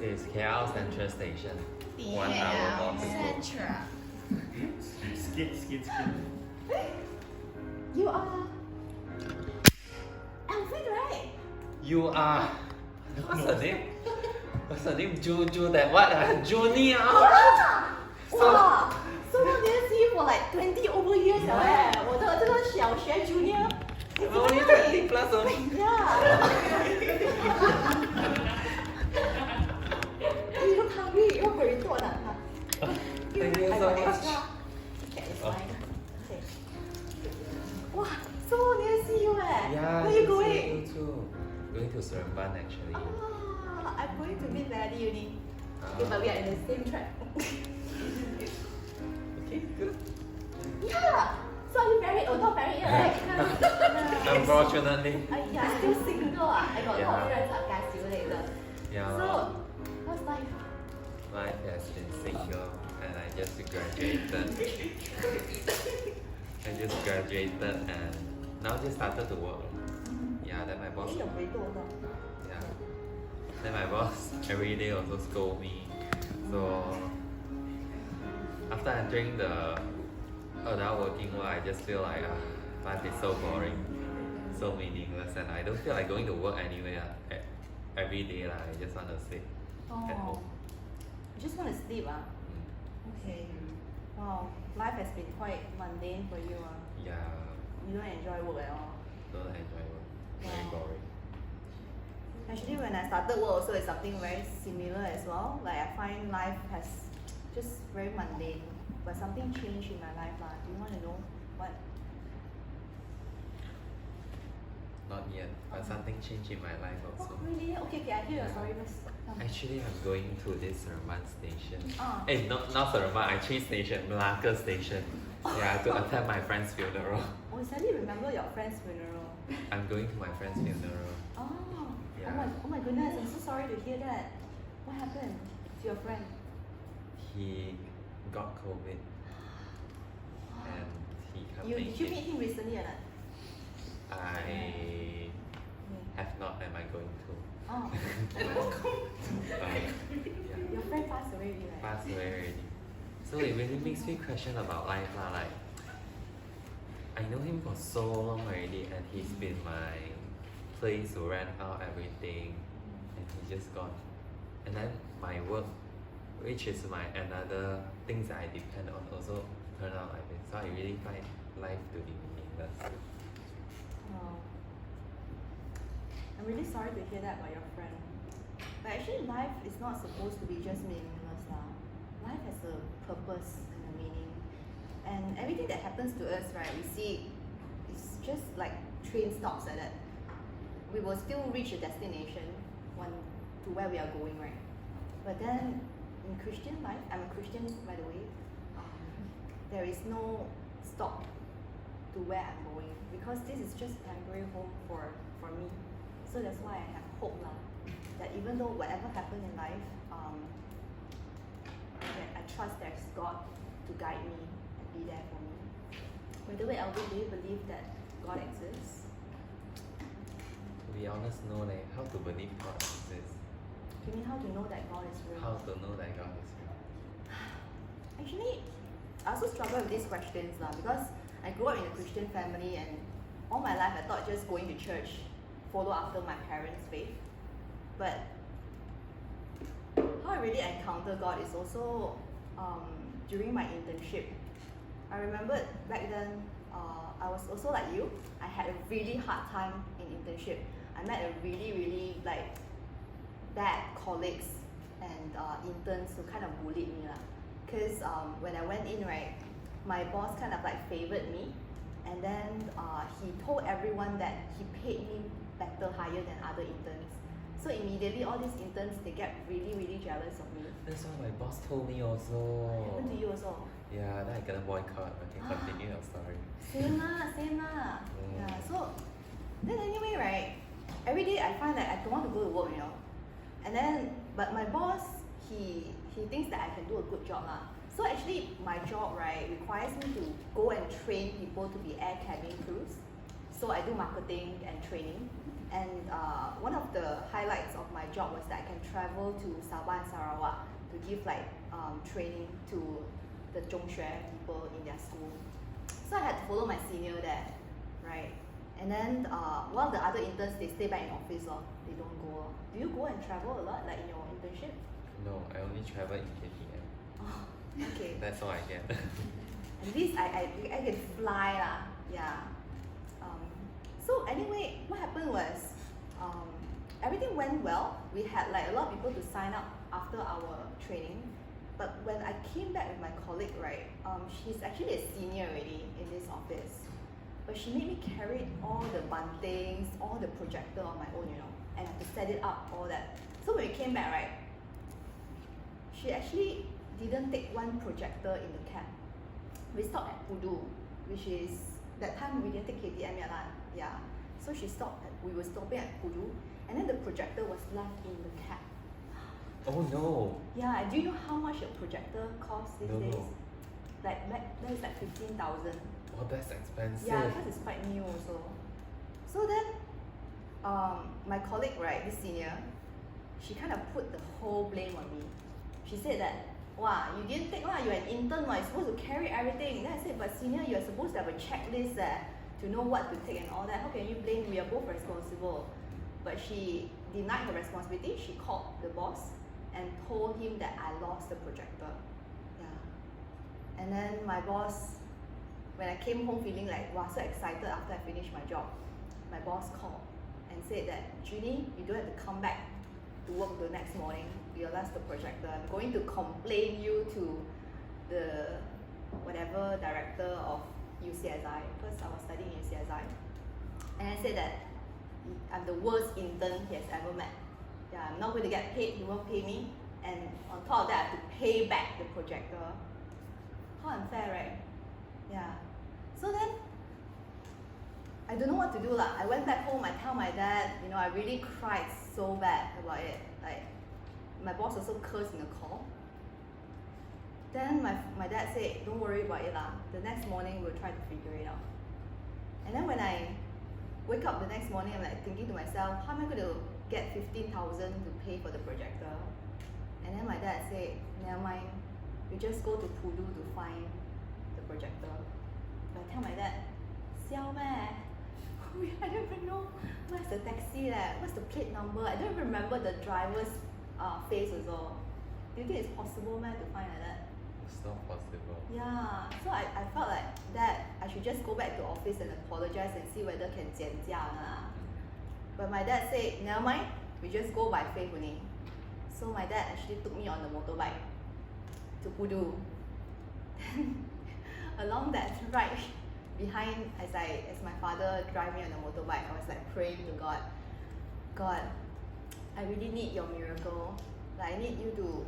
is KL Central Station. 1 hour more to go. Central. Skid. You are Alvin, right? You are. What's her name? What's her name? Ju that what? Junior. Wow! So long didn't see you for like 20 over years 了 我的这个小学 junior. Only 20 plus only. Yeah. You look hungry. You're very tall. Thank you so much. Okay, it's fine. Okay. Wow, so long didn't see you Yeah. Where are you see going? You too. Going to Seremban actually. I'm going to meet Maddie uni. Ah. Okay, but we are in the same track. Okay, good. Yeah. So are you married or not married yet? Unfortunately. Yeah, still single. I got a lot of Yeah. friends at gas you later. Yeah. So, how's life? Life has been single and I just graduated. And now just started to work. Yeah, then my boss. Yeah. Then my boss every day also scold me. So after entering the adult working world, I just feel like life is so boring, so meaningless, and I don't feel like going to work anywhere every day. I just want to sit at home. You just want to sleep, Okay. Wow, life has been quite mundane for you. Yeah, You don't enjoy work at all. don't enjoy work. Very Wow. boring. Actually, when I started work also, it's something very similar as well. Like I find life has just very mundane, but something changed in my life. Do you want to know what? Not yet, but something changed in my life Oh, also. really? Okay, I hear your story first. Actually, I'm going to this Seremban station. Ah. Not Seremban, I changed station, Malacca station. Yeah, to attend my friend's funeral. Oh, you suddenly remember your friend's funeral. I'm going to my friend's funeral. Oh. Yeah. Oh my goodness, I'm so sorry to hear that. What happened to your friend? He got COVID and he can't Did make you it. meet him recently or not? I have not, am I going to? Oh. Yeah, Your friend passed away already, right? passed away already. So it really makes me question about life lah. Like, I know him for so long already, and he's been my place to rent out everything, and he's just gone. And then my work, which is my another things that I depend on, also turned out like this. So I really find life to be meaningless. Oh. I'm really sorry to hear that about your friend. But actually, life is not supposed to be just meaningless now. Life has a purpose and a meaning. And everything that happens to us, right, we see it's just like train stops like that. We will still reach a destination to where we are going, right? But then in Christian life, I'm a Christian by the way, there is no stop to where I'm going because this is just temporary home for me. So that's why I have hope that even though whatever happens in life, that I trust there's God to guide me and be there for me. By the way, Alvin, do you believe that God exists? To be honest, no. Like, how to believe God exists? You mean how to know that God is real? How to know that God is real? Actually, I also struggle with these questions because I grew up in a Christian family and all my life I thought just going to church, follow after my parents' faith. But how I really encounter God is also during my internship. I remember back then, I was also like you. I had a really hard time in internship. I met a really bad colleagues and interns who kind of bullied me because when I went in, right, my boss kind of like favored me, and then he told everyone that he paid me better, higher than other interns. So immediately all these interns, they get really jealous of me. That's what my boss told me also. Happened to you also? Yeah, then I get a boycott. Okay, continue your story. Same lah. Yeah, so then anyway, right, every day I find that I don't want to go to work, and then but my boss, he thinks that I can do a good job lah. So actually my job, right, requires me to go and train people to be air cabin crews. So I do marketing and training. And one of the highlights of my job was that I can travel to Sabah and Sarawak to give like training to the Zhongxue people in their school. So I had to follow my senior there, right? And then while the other interns, they stay back in office, they don't go. Do you go and travel a lot, like in your internship? No, I only travel in KPM. Oh, okay. That's all I get. At least I can fly lah, yeah. So anyway, what happened was everything went well. We had like a lot of people to sign up after our training. But when I came back with my colleague, right, she's actually a senior already in this office. But she made me carry all the buntings, all the projector on my own, and I had to set it up, all that. So when we came back, right, she actually didn't take one projector in the cab. We stopped at Pudu, which is, that time we didn't take KTM yet, yeah. So we were stopping at Pudu, and then the projector was left in the cab. Oh no! Yeah, do you know how much a projector costs these days? No. Like back then it's like 15,000. Oh, that's expensive. Yeah, because it's quite new also. So then, my colleague, right, this senior, she kind of put the whole blame on me. She said that, wow, you didn't take lah, you're an intern, you're supposed to carry everything. Then I said, but senior, you're supposed to have a checklist to know what to take and all that. How can you blame? We are both responsible. But she denied her responsibility. She called the boss and told him that I lost the projector. Yeah. And then my boss, when I came home feeling like, wow, so excited after I finished my job, my boss called and said that, Junie, you don't have to come back to work the next morning. You lost the projector. I'm going to complain you to the whatever director of UCSI, because I was studying UCSI. And I said that I'm the worst intern he has ever met. Yeah, I'm not going to get paid, he won't pay me. And on top of that, I have to pay back the projector. How unfair, right? Yeah. So then, I don't know what to do lah. I went back home, I tell my dad, I really cried so bad about it. Like, my boss also cursed in the call. Then my dad said, don't worry about it lah. The next morning, we'll try to figure it out. And then when I wake up the next morning, I'm like thinking to myself, how am I going to get 15,000 to pay for the projector? And then my dad said, never mind, we just go to Pudu to find the projector. But I tell my dad, siao meh? I don't even know where's the taxi, what's the plate number. I don't even remember the driver's face as well. Do you think it's possible meh to find like that? It's not possible. Yeah, so I felt like that I should just go back to office and apologize and see whether can 减价 lah. But my dad said, never mind, we just go by faith only. So my dad actually took me on the motorbike to Pudu. Then along that ride behind, as my father drive me on the motorbike, I was like praying to God, I really need your miracle. Like I need you to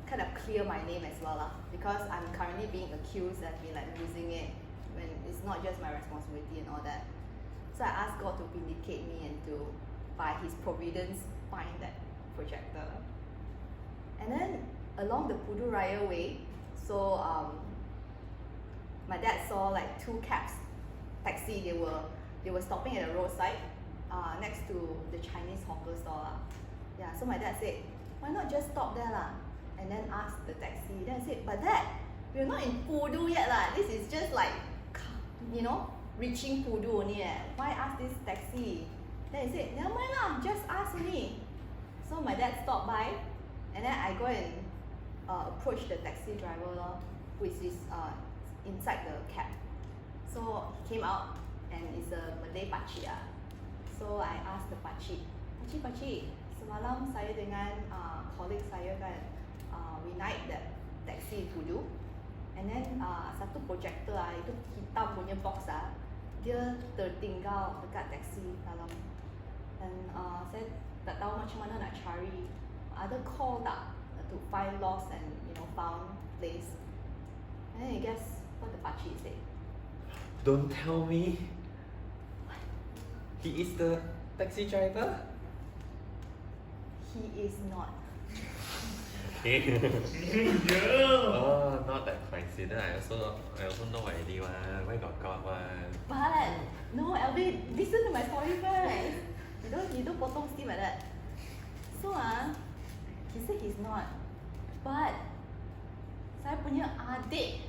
kind of clear my name as well lah, because I'm currently being accused and been like losing it when it's not just my responsibility and all that. So I asked God to vindicate me and to, by His providence, find that projector. And then along the Pudu Raya way, so my dad saw like two cabs, taxi. They were stopping at the roadside next to the Chinese hawker store lah. Yeah, so my dad said, why not just stop there lah? And then ask the taxi. Then I said, but Dad, we're not in Pudu yet lah. This is just like, reaching Pudu only. Why ask this taxi? Then he said, never mind lah, just ask me. So my dad stopped by, and then I go and approach the taxi driver who is inside the cab. So he came out, and it's a Malay pakcik. So I asked the pakcik, pakcik, semalam saya dengan colleague saya kan, we naik that taxi Pudu, and then satu projector itu hitam punya box dia tertinggal dekat taxi dalam, dan saya tak tahu macam mana nak cari. Ada call tak to find lost and found place? And then I guess what the pakcik said. Don't tell me. What? He is the taxi driver? He is not. Okay. Yeah. Oh, not that coincident. I also know already one. Where got God one? But no, Alvin, listen to my story first. You don't potong steam like that. So he said he's not. But saya punya adik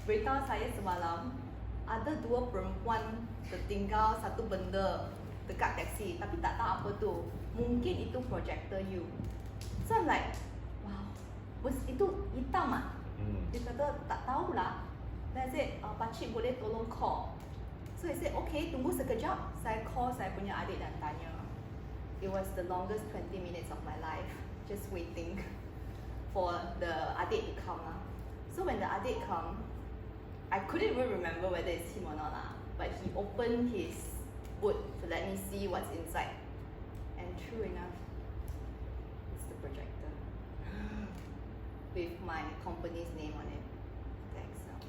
beritahu saya semalam ada 2 perempuan tertinggal satu benda dekat taksi tapi tak tahu apa tu. Mungkin itu projector you. So I'm like, wow, itu hitam ah? Dia kata tak tahulah. Then I said, pakcik boleh tolong call. So I said, okay, tunggu sekejap. Saya call saya punya adik dan tanya. It was the longest 20 minutes of my life, just waiting for the adik to come lah. So when the adik come, I couldn't even remember whether it's him or not lah. But he opened his boot to let me see what's inside. And true enough, it's the projector. With my company's name on it. The Excel.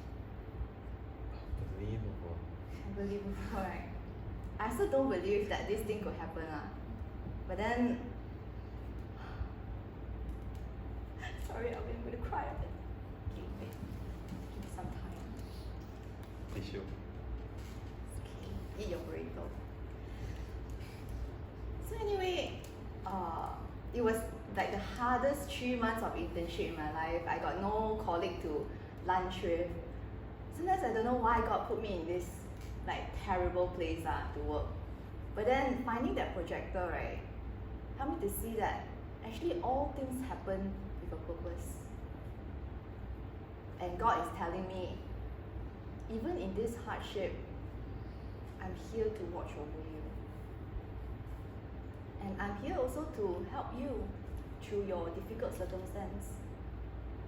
Unbelievable. Unbelievable, right? I still don't believe that this thing could happen lah. But then, sorry, I'm going to cry a bit. Okay, wait. Give me some time. Tissue. Okay, eat your burrito. So anyway, it was like the hardest 3 months of internship in my life. I got no colleague to lunch with. Sometimes I don't know why God put me in this like terrible place to work. But then finding that projector, right, helped me to see that actually all things happen with a purpose. And God is telling me, even in this hardship, I'm here to watch over you. And I'm here also to help you through your difficult circumstance.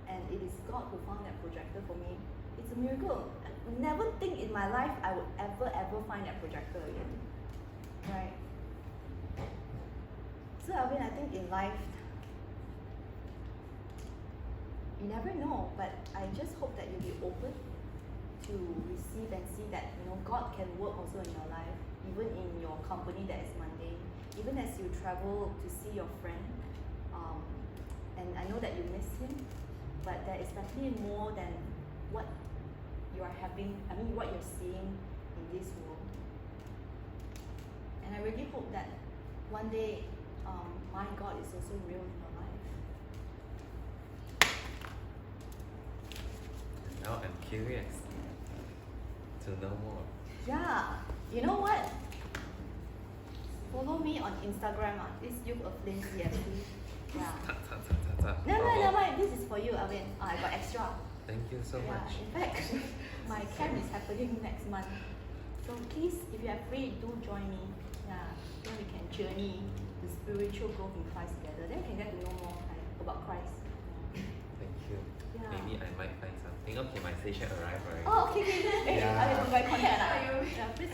And it is God who found that projector for me. It's a miracle. I never think in my life I would ever find that projector again. Right? So Alvin, I think in life, you never know, but I just hope that you'll be open to receive and see that God can work also in your life, even in your company that is mundane, even as you travel to see your friend. And I know that you miss him, but there is definitely more than what you are having. I mean, what you're seeing in this world. And I really hope that one day, my God is also real in your life. Now I'm curious to know more. Yeah, you know what? Follow me on Instagram, this Youth Aflame CFC. Yeah. No, this is for you, Alvin. I got extra. Thank you so much. In fact, my camp is happening next month. So please, if you are free, do join me. Yeah, then we can journey the spiritual growth in Christ together. Then we can get to know more about Christ. Thank you. Yeah. Maybe I might find something. Okay, my station arrived already. Oh, okay. Hey, Yeah. I will contact. Yeah, please.